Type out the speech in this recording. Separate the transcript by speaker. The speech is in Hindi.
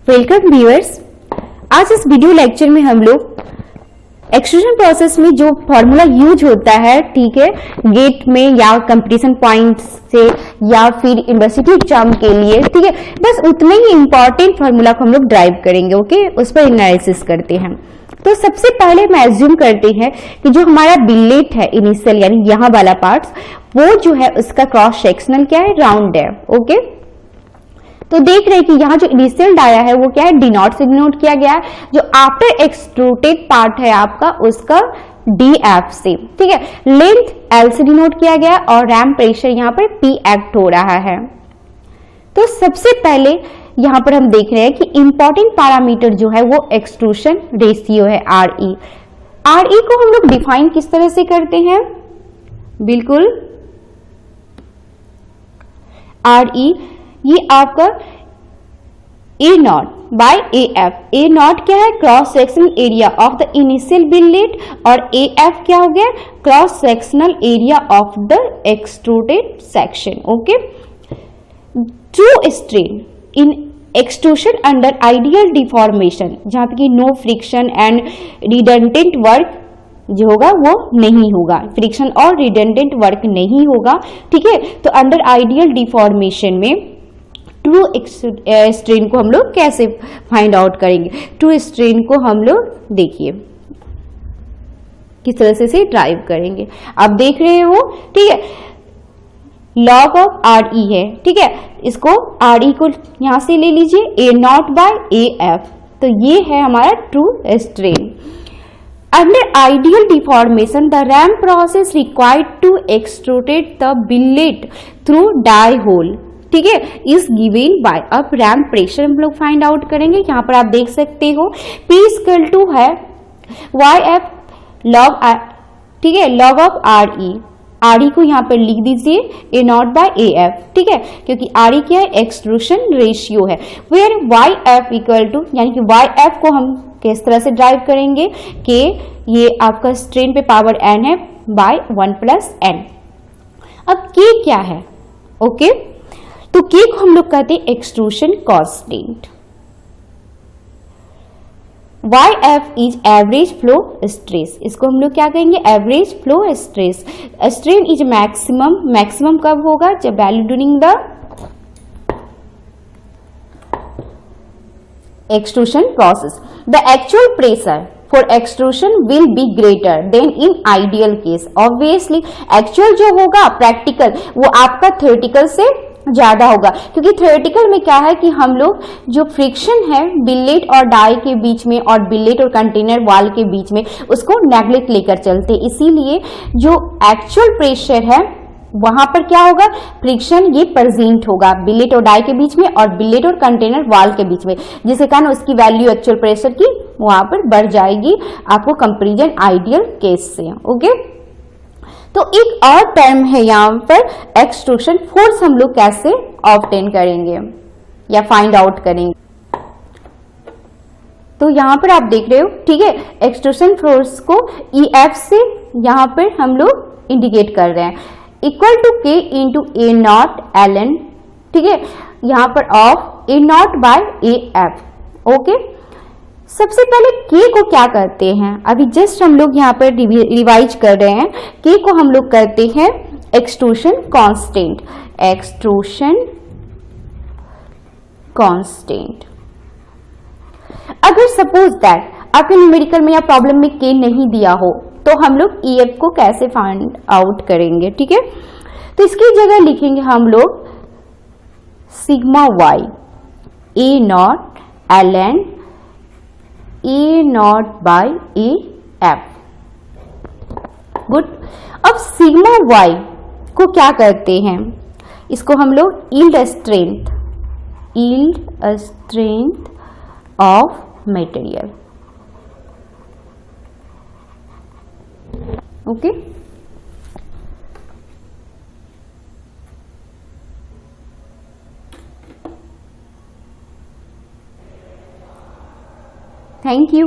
Speaker 1: Welcome viewers. आज इस वीडियो लेक्चर में हम लोग एक्सट्रूजन प्रोसेस में जो फॉर्मूला यूज होता है, ठीक है, गेट में या कंपटीशन पॉइंट्स से या फिर यूनिवर्सिटी एग्जाम के लिए, ठीक है, बस उतने ही इंपॉर्टेंट फॉर्मूला को हम लोग ड्राइव करेंगे। ओके, उस पर एनालिसिस करते हैं। तो सबसे पहले हम एज्यूम करते हैं कि जो हमारा बिलेट है इनिशियल, यानी यहाँ वाला पार्ट, वो जो है उसका क्रॉस सेक्शनल क्या है, राउंड है। ओके, तो देख रहे हैं कि यहाँ जो इनिशियल डाया है वो क्या है, डी नॉट से डिनोट किया गया है। जो आफ्टर एक्सट्रूटेड पार्ट है आपका, उसका डी एफ से, ठीक है, लेंथ एल से डिनोट किया गया और रैम प्रेशर यहाँ पर पी एक्ट हो रहा है। तो सबसे पहले यहाँ पर हम देख रहे हैं कि इंपॉर्टेंट पैरामीटर जो है वो एक्सट्रूशन रेशियो है, आर ई। आर ई को हम लोग डिफाइन किस तरह से करते हैं, बिल्कुल आर ई, ये आपका A nought by A F. A nought क्या है, cross sectional area of the initial billet, और ए एफ क्या हो गया, cross sectional area of the extruded section. Okay, true strain in extrusion under ideal deformation, जहां तक कि no friction and redundant work जो होगा वो नहीं होगा, फ्रिक्शन और रिडंडेंट वर्क नहीं होगा, ठीक है। तो अंडर आइडियल डिफॉर्मेशन में ट्रू स्ट्रेन को हम लोग कैसे फाइंड आउट करेंगे। ट्रू स्ट्रेन को हम लोग देखिए किस तरह से ड्राइव करेंगे, आप देख रहे हो, ठीक है। लॉग ऑफ आर ई है, ठीक है, इसको आर ई को यहां से ले लीजिए, A nought by A F, तो ये है हमारा true strain. Under ideal deformation the ram process required to extruded the billet through die hole, ठीक है, इज गिवन बाय। अब रैम प्रेशर हम लोग फाइंड आउट करेंगे। यहाँ पर आप देख सकते हो P इक्वल टू है वाई एफ लॉग, ठीक है, log of R E. R E को यहाँ पर लिख दीजिए A nought by A F, ठीक है, क्योंकि आर ई क्या है, एक्सट्रूशन रेशियो है। Where Y F equal to, यानी कि वाई एफ को हम किस तरह से ड्राइव करेंगे कि ये आपका स्ट्रेन पे पावर एन है बाय 1 प्लस एन। अब के क्या है, ओके, तो के को हम लोग कहते हैं extrusion constant. Y F is average flow stress, इसको हम लोग क्या कहेंगे, average flow stress. Strain is maximum, maximum कब होगा, जब value during the extrusion process. The actual pressure for extrusion will be greater than in ideal case. Obviously actual जो होगा प्रैक्टिकल, वो आपका थ्योरेटिकल से ज्यादा होगा, क्योंकि थ्योरेटिकल में क्या है कि हम लोग जो फ्रिक्शन है बिलेट और डाई के बीच में और बिलेट और कंटेनर वॉल के बीच में, उसको नेग्लेक्ट लेकर चलते, इसीलिए जो एक्चुअल प्रेशर है वहां पर क्या होगा, फ्रिक्शन ये प्रेजेंट होगा बिलेट और डाई के बीच में और बिलेट और कंटेनर वॉल के बीच में, जिसके कारण उसकी वैल्यू एक्चुअल प्रेशर की वहां पर बढ़ जाएगी आपको कंपेरिजन आइडियल केस से। ओके, तो एक और टर्म है यहाँ पर एक्सट्रूशन फोर्स, हम लोग कैसे ऑब्टेन करेंगे या फाइंड आउट करेंगे। तो यहाँ पर आप देख रहे हो, ठीक है, एक्सट्रूशन फोर्स को ई एफ से यहाँ पर हम लोग इंडिकेट कर रहे हैं, equal to K into A nought L N, ठीक है, यहाँ पर of A nought by A F. Okay, सबसे पहले के को क्या करते हैं, अभी जस्ट हम लोग यहाँ पर रिवाइज कर रहे हैं। के को हम लोग करते हैं एक्सट्रूशन कांस्टेंट, एक्सट्रूशन कांस्टेंट। अगर सपोज दैट आपके न्यूमेरिकल में या प्रॉब्लम में के नहीं दिया हो, तो हम लोग ई एफ को कैसे फाइंड आउट करेंगे, ठीक है। तो इसकी जगह लिखेंगे हम लोग sigma Y A nought L N A nought by A F. Good. अब सिग्मा वाई को क्या करते हैं, इसको हम लोग yield strength of material. Okay, thank you.